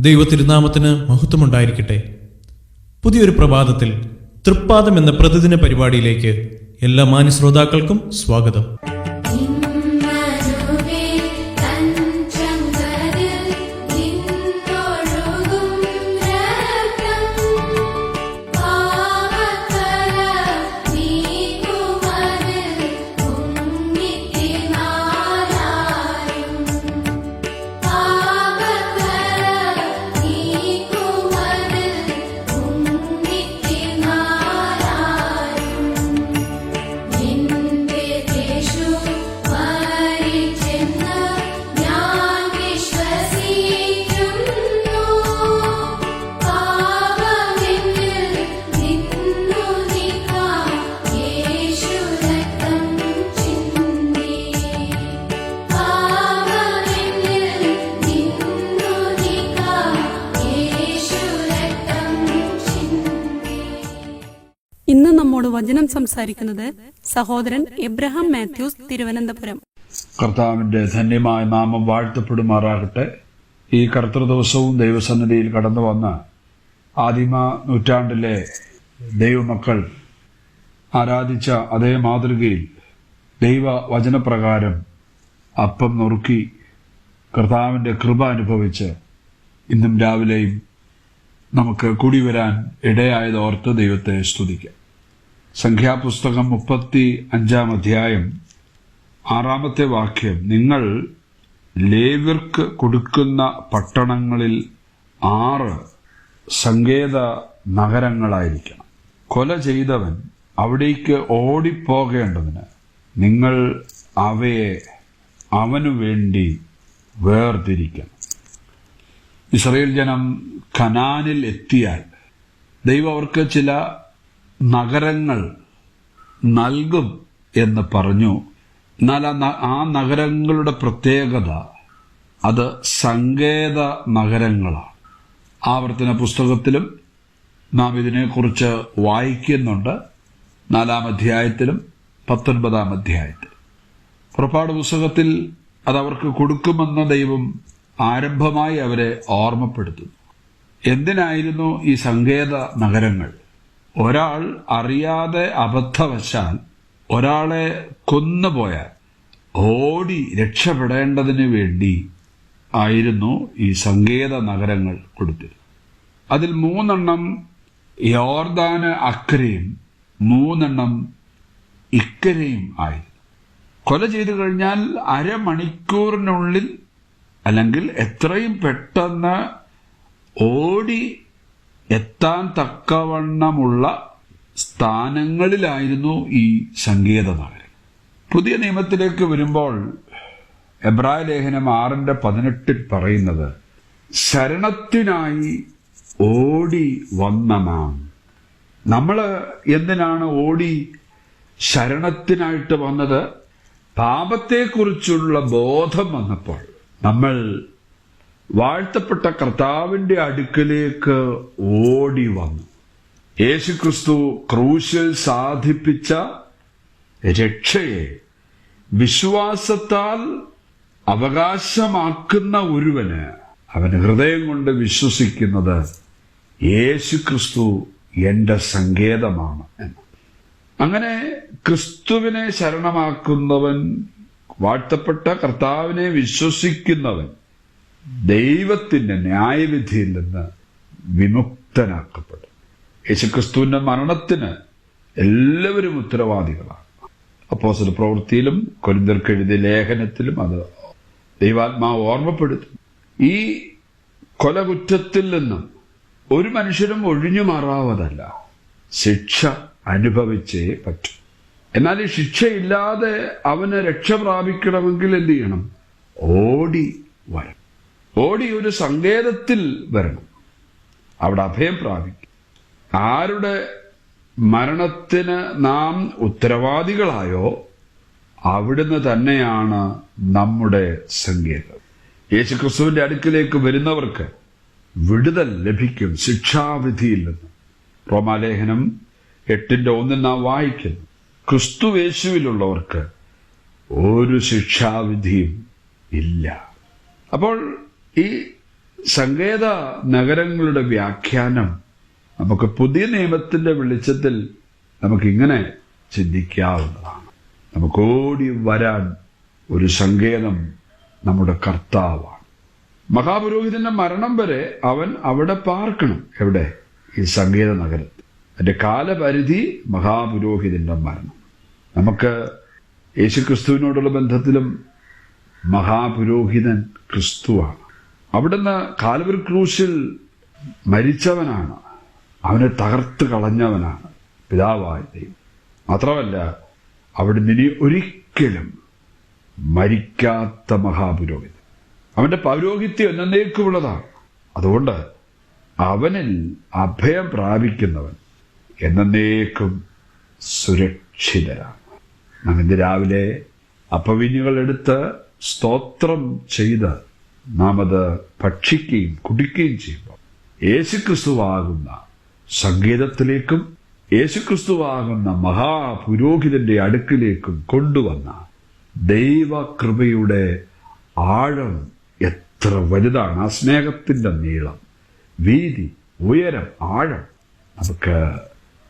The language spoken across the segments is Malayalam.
ദൈവത്തിരുനാമത്തിന് മഹത്വമുണ്ടായിരിക്കട്ടെ. പുതിയൊരു പ്രഭാതത്തിൽ തൃപ്പാദം എന്ന പ്രതിദിന പരിപാടിയിലേക്ക് എല്ലാ മാന്യ ശ്രോതാക്കൾക്കും സ്വാഗതം. ഇന്ന് നമ്മോട് വചനം സംസാരിക്കുന്നത് സഹോദരൻ എബ്രഹാം മാത്യൂസ്, തിരുവനന്തപുരം. കർത്താവിന്റെ ധന്യമായ നാമം വാഴ്ത്തപ്പെടുമാറാകട്ടെ. ഈ കർത്തൃദിവസവും ദൈവസന്നിധിയിൽ കടന്നു വന്ന ആദിമ നൂറ്റാണ്ടിലെ ദൈവമക്കൾ ആരാധിച്ച അതേ മാതൃകയിൽ ദൈവ വചനപ്രകാരം അപ്പം നുറുക്കി കർത്താവിന്റെ കൃപ അനുഭവിച്ച് ഇന്നും രാവിലെയും നമുക്ക് കൂടി വരാൻ ഇടയായതോർത്ത് ദൈവത്തെ സ്തുതിക്കാം. സംഖ്യാപുസ്തകം 35 അധ്യായം 6 വാക്യം, നിങ്ങൾ ലേവ്യർക്ക് കൊടുക്കുന്ന പട്ടണങ്ങളിൽ 6 സങ്കേത നഗരങ്ങളായിരിക്കണം. കൊല ചെയ്തവൻ അവിടേക്ക് ഓടിപ്പോകേണ്ടതിന് നിങ്ങൾ അവയെ അവനു വേണ്ടി വേർതിരിക്കണം. ഇസ്രായേൽ ജനം കനാനിൽ എത്തിയാൽ ദൈവം അവർക്ക് ചില നഗരങ്ങൾ നൽകും എന്ന് പറഞ്ഞു. എന്നാൽ ആ നഗരങ്ങളുടെ പ്രത്യേകത അത് സങ്കേത നഗരങ്ങളാണ്. ആവർത്തന പുസ്തകത്തിലും നാം ഇതിനെക്കുറിച്ച് വായിക്കുന്നുണ്ട്. 4 അധ്യായത്തിലും 19 അധ്യായത്തിലും. പുറപ്പാട് പുസ്തകത്തിൽ അതവർക്ക് കൊടുക്കുമെന്ന് ദൈവം ആരംഭമായി അവരെ ഓർമ്മപ്പെടുത്തുന്നു. എന്തിനായിരുന്നു ഈ സങ്കേത നഗരങ്ങൾ? ഒരാൾ അറിയാതെ അബദ്ധവശാൽ ഒരാളെ കൊന്നുപോയാൽ ഓടി രക്ഷപ്പെടേണ്ടതിന് വേണ്ടി ആയിരുന്നു ഈ സങ്കേത നഗരങ്ങൾ കൊടുത്തിരുന്നത്. അതിൽ 3 യോർദാന് അക്കരയും 3 ഇക്കരയും ആയിരുന്നു. കൊല ചെയ്തു കഴിഞ്ഞാൽ അരമണിക്കൂറിനുള്ളിൽ അല്ലെങ്കിൽ എത്രയും പെട്ടെന്ന് ഓടി എത്താൻ തക്കവണ്ണമുള്ള സ്ഥാനങ്ങളിലായിരുന്നു ഈ സങ്കേത നഗരം. പുതിയ നിയമത്തിലേക്ക് വരുമ്പോൾ എബ്രായ ലേഖനം 6:18 പറയുന്നത്, ശരണത്തിനായി ഓടി വന്ന നാം. നമ്മൾ എന്തിനാണ് ഓടി ശരണത്തിനായിട്ട് വന്നത്? പാപത്തെക്കുറിച്ചുള്ള ബോധം വന്നപ്പോൾ നമ്മൾ വാഴ്ത്തപ്പെട്ട കർത്താവിന്റെ അടുക്കലേക്ക് ഓടി വന്നു. യേശുക്രിസ്തു ക്രൂശിൽ സാധിപ്പിച്ച രക്ഷയെ വിശ്വാസത്താൽ അവകാശമാക്കുന്ന ഒരുവന് അവൻ ഹൃദയം കൊണ്ട് വിശ്വസിക്കുന്നത് യേശുക്രിസ്തു എന്റെ സങ്കേതമാണ് എന്ന്. അങ്ങനെ ക്രിസ്തുവിനെ ശരണമാക്കുന്നവൻ, വാഴ്ത്തപ്പെട്ട കർത്താവിനെ വിശ്വസിക്കുന്നവൻ ദൈവത്തിന്റെ ന്യായവിധിയിൽ നിന്ന് വിമുക്തനാക്കപ്പെടും. യേശുക്രിസ്തുവിന്റെ മരണത്തിന് എല്ലാവരും ഉത്തരവാദികളാണ്. അപ്പോസ്തല പ്രവൃത്തിയിലും കൊരിന്ത്യർക്ക് എഴുതിയ ലേഖനത്തിലും അത് ദൈവാത്മാവ് ഓർമ്മപ്പെടുത്തും. ഈ കൊലകുറ്റത്തിൽ നിന്നും ഒരു മനുഷ്യരും ഒഴിഞ്ഞു മാറാവതല്ല, ശിക്ഷ അനുഭവിച്ചേ പറ്റും. എന്നാൽ ഈ ശിക്ഷയില്ലാതെ അവന് രക്ഷ പ്രാപിക്കണമെങ്കിൽ എന്ത് ചെയ്യണം? ഓടി വരണം. ഓടി ഒരു സങ്കേതത്തിൽ വരണം. അവിടെ അഭയം പ്രാപിക്കും. ആരുടെ മരണത്തിന് നാം ഉത്തരവാദികളായോ അവിടുന്ന് തന്നെയാണ് നമ്മുടെ സങ്കേതം. യേശുക്രിസ്തുവിന്റെ അടുക്കിലേക്ക് വരുന്നവർക്ക് വിടുതൽ ലഭിക്കും ശിക്ഷാവിധിയിൽ നിന്ന്. റോമാലേഖനം 8:1 നാം വായിക്കുന്നു, ക്രിസ്തു യേശുവിലുള്ളവർക്ക് ഒരു ശിക്ഷാവിധിയും ഇല്ല. അപ്പോൾ ഈ സങ്കേത നഗരങ്ങളുടെ വ്യാഖ്യാനം നമുക്ക് പുതിയ നിയമത്തിന്റെ വെളിച്ചത്തിൽ നമുക്കിങ്ങനെ ചിന്തിക്കാവുന്നതാണ്. നമുക്ക് ഓടി വരാൻ ഒരു സങ്കേതം നമ്മുടെ കർത്താവാണ്. മഹാപുരോഹിതന്റെ മരണം വരെ അവൻ അവിടെ പാർക്കണം. എവിടെ? ഈ സങ്കേത നഗരത്തിൽ. അതിന്റെ കാലപരിധി മഹാപുരോഹിതന്റെ മരണം. നമുക്ക് യേശുക്രിസ്തുവിനോടുള്ള ബന്ധത്തിലും മഹാപുരോഹിതൻ ക്രിസ്തുവാണ്. അവിടുന്ന് കാൽവരി ക്രൂശിൽ മരിച്ചവനാണ്. അവനെ തകർത്ത് കളഞ്ഞവനാണ് പിതാവായ ദൈവം. മാത്രമല്ല, അവിടുന്ന് ഇനി ഒരിക്കലും മരിക്കാത്ത മഹാപുരോഹിതൻ. അവന്റെ പൗരോഹിത്യം എന്നേക്കുമുള്ളതാണ്. അതുകൊണ്ട് അവനിൽ അഭയം പ്രാപിക്കുന്നവൻ എന്നേക്കും സുരക്ഷിതരാണ്. നാം ഇന്ന് രാവിലെ അപ്പവീഞ്ഞുകൾ എടുത്ത് സ്തോത്രം ചെയ്ത് നാം അത് ഭക്ഷിക്കുകയും കുടിക്കുകയും ചെയ്യുമ്പോൾ യേശുക്രിസ്തുവാകുന്ന സംഗീതത്തിലേക്കും യേശുക്രിസ്തുവാകുന്ന മഹാപുരോഹിതന്റെ അടുക്കിലേക്കും കൊണ്ടുവന്ന ദൈവകൃപയുടെ ആഴം എത്ര വലുതാണ്! ആ സ്നേഹത്തിന്റെ നീളം, വീതി, ഉയരം, ആഴം നമുക്ക്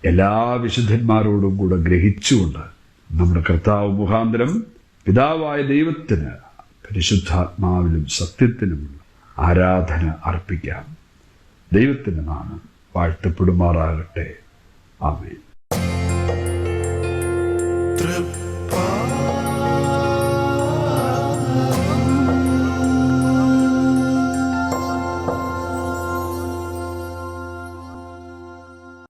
എല്ലാ വിശുദ്ധന്മാരോടും കൂടെ ഗ്രഹിച്ചുകൊണ്ട് നമ്മുടെ കർത്താവ് മുഖാന്തരം പിതാവായ ദൈവത്തിന് പരിശുദ്ധാത്മാവിലും സത്യത്തിനുമുള്ള ആരാധന അർപ്പിക്കാം. ദൈവത്തിന്റെ നാമം വാഴ്ത്തപ്പെടുമാറാകട്ടെ. ആമേൻ.